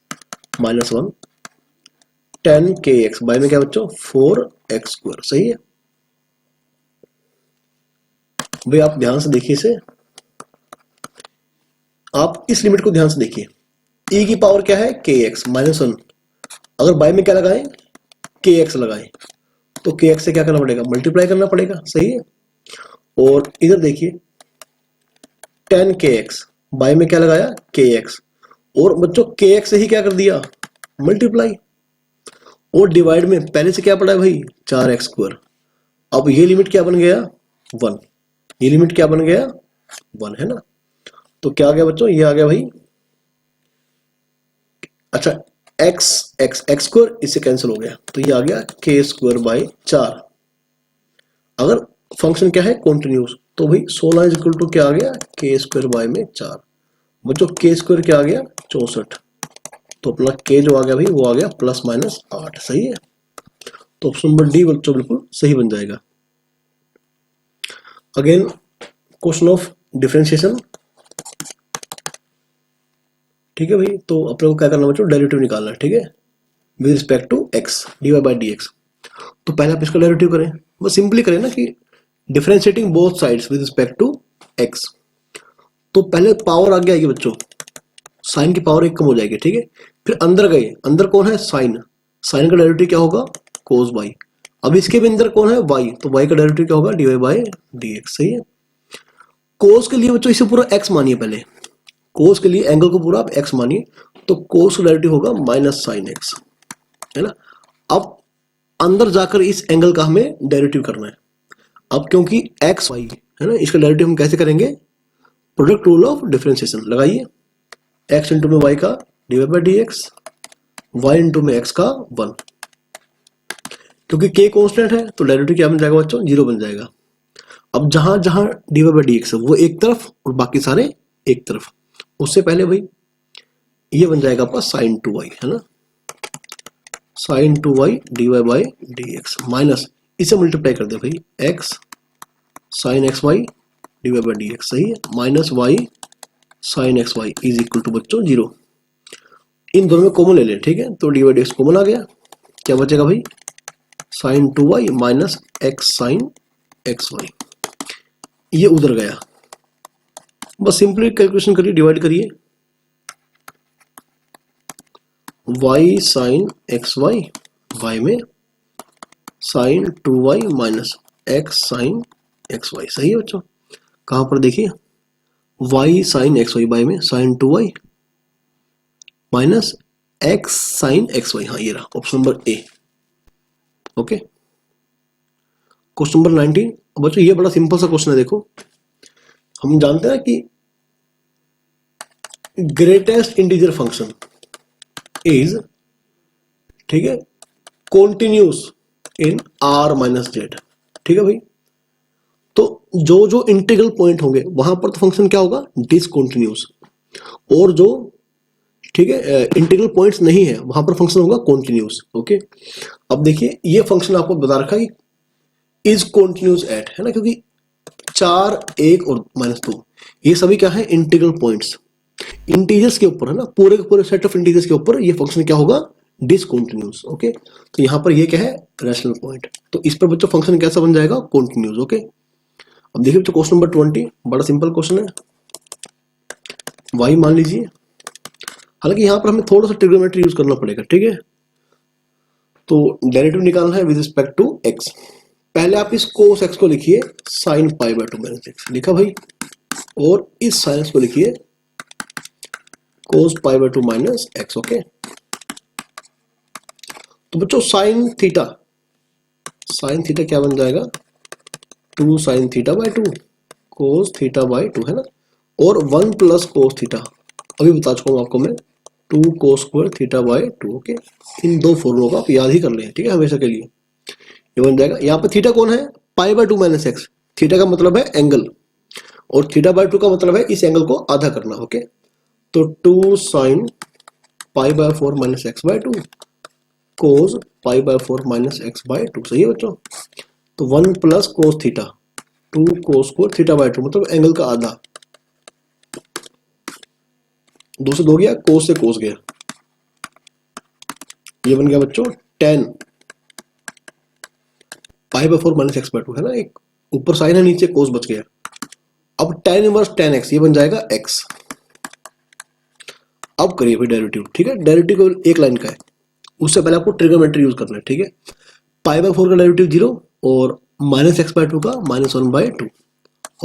minus 1 10kx bye में क्या बच्चों 4x स्क्वायर, सही है भाई। आप ध्यान से देखिए इसे, आप इस लिमिट को ध्यान से देखिए, e की पावर क्या है kx माइनस 1, अगर बाय में क्या लगाएं kx लगाएं तो kx से क्या करना पड़ेगा, मल्टीप्लाई करना पड़ेगा, सही है। और इधर देखिए 10kx बाय में क्या लगाया kx, और बच्चों kx से ही क्या कर दिया मल्टीप्लाई, और डिवाइड में पहले से क्या पड़ा है भाई 4x स्क्वायर। अब ये लिमिट क्या बन गया 1, ये लिमिट क्या बन गया 1, है ना। तो क्या आ गया बच्चों, ये आ गया भाई, अच्छा x स्क्वायर इससे कैंसिल हो गया, तो ये आ गया k स्क्वायर बाई 4। अगर फंक्शन क्या है कॉन्टिन्यूस, तो भाई 16 इज इक्वल टू क्या आ गया k स्क्वायर बाई में 4। बच्चों k स्क्वायर क्या आ गया 64, तो अपना k जो आ गया भाई वो आ गया प्लस माइनस 8, सही है। तो ऑप्शन नंबर डी बच्चों बिल्कुल सही बन जाएगा। अगेन क्वेश्चन ऑफ डिफरेंशिएशन, ठीक है भाई। तो अपने को क्या करना बच्चों, डेरिवेटिव निकालना है, ठीक है, with respect to x dy by dx। तो पहले आप इसका डेरिवेटिव करें, वो सिंपली करें ना कि differentiating both sides with respect to x। तो पहले पावर आगे आएगी बच्चों, साइन की पावर 1 कम हो जाएगी, ठीक है। फिर अंदर गए, अंदर कौन है साइन, साइन का डेरिवेटिव क्या होगा कोस बाई। अब इसके भी अंदर कौन है y, तो y का डेरिवेटिव क्या होगा dy बाई dx, सही है। कोस के लिए बच्चों इसे पूरा x मानिए, पहले कोस के लिए एंगल को पूरा आप x मानिए, तो कोस का डेरिवेटिव होगा माइनस साइन x, है ना। अब अंदर जाकर इस एंगल का हमें डेरिवेटिव करना है। अब क्योंकि x y है ना, इसका डेरिवेटिव हम कैसे करेंगे, प्रोडक्ट रूल ऑफ डिफरेंशिएशन लगाइए, x इंटू में y का dy by dx, y into में x का 1, क्योंकि k कांस्टेंट है तो डेरिवेटिव क्या बन जाएगा बच्चों 0 बन जाएगा। अब जहां जहां dy बाई dx है वो एक तरफ और बाकी सारे एक तरफ, उससे पहले भाई ये बन जाएगा आपका साइन 2y, है ना, sine 2y dy by dx minus इसे मल्टीप्लाई कर दे भाई x sine x y d y by d x, सही है, minus y sine x y is equal to बच्चों 0। इन दोनों में कॉमन ले लें, ठीक है, तो d y d x common आ गया, क्या बचेगा भाई sine 2y minus x sine x y, ये उधर गया। बस सिंपली कैलकुलेशन करिए, डिवाइड करिए, y sine x y, y में sine 2y minus x sine x y, सही है बच्चों। कहां पर देखिए y sine x y, y में sine 2y minus x sine x y, हाँ ये रहा option number a, okay. Question number 19 बच्चों, ये बड़ा सिंपल सा क्वेश्चन है। देखो हम जानते हैं कि ग्रेटेस्ट इंटीजर फंक्शन इज, ठीक है, कॉन्टिन्यूस इन r माइनस जेड, ठीक है भाई। तो जो जो इंटीग्रल पॉइंट होंगे वहां पर तो फंक्शन क्या होगा डिसकॉन्टिन्यूस, और जो, ठीक है, इंटीग्रल पॉइंट्स नहीं है वहां पर फंक्शन होगा कॉन्टिन्यूस, ओके। अब देखिए ये फंक्शन आपको बता रखा है कि इज कॉन्टिन्यूस एट, है ना, क्योंकि 4 1 और -2 ये सभी क्या है इंटीग्रल पॉइंट्स, इंटीजर्स के ऊपर, है ना, पूरे के पूरे सेट ऑफ इंटीजर्स के ऊपर ये फंक्शन क्या होगा डिसकॉन्टिन्यूस, ओके। तो यहां पर ये क्या है रैशनल पॉइंट, तो इस पर बच्चों फंक्शन कैसा बन जाएगा कॉन्टिन्यूस, ओके। अब देखिए बच्चों क्वेश्चन नंबर 20 बड़ा सिंपल क्वेश्चन है। y मान लीजिए हालांकि यहाँ पर हमें थोड़ा सा ट्रिग्नोमेट्री यूज करना पड़ेगा, ठीक है। तो डेरिवेटिव निकालना है विद रिस्पेक्ट टू एक्स। पहले आप इस कोस एक्स को लिखिए sine pi by 2 minus x, लिखा भाई, और इस साइन एक्स को लिखिए cos pi by 2 minus x, okay. तो बच्चों साइन थीटा क्या बन जाएगा, 2 sine theta by 2 cos theta by 2, है ना, और 1 प्लस कोस थीटा, अभी बता चुका हूं आपको मैं, 2 cos square theta by 2, okay. इन दो फॉर्मूलों को आप याद ही कर लें, ठीक है, हमेशा के लिए। ये बन जाएगा, यहाँ पे थीटा कौन है, पाई बाय 2 माइनस एक्स। थीटा का मतलब है एंगल, और थीटा बाय 2 का मतलब है इस एंगल को आधा करना, ओके। तो 2 sine pi by 4 minus x by 2 cos pi by 4 minus x by 2, सही है बच्चों। तो 1 plus cos theta, 2 cos square theta by 2, मतलब एंगल का आधा, 2 से 2 गया, कोस से कोस गया, ये बन गया बच्चों tan pi by 4 minus x by 2, है ना, एक ऊपर साइन है, नीचे कोस बच गया। अब tan इनवर्स tan x, ये बन जाएगा x। अब करिए फिर डेरिवेटिव, ठीक है। डेरिवेटिव केवल एक लाइन का है, उससे पहले आपको ट्रिग्नोमेट्री यूज करना है, ठीक है। पाई बाय 4 का डेरिवेटिव 0 और माइनस एक्स बाय 2 का -1/2,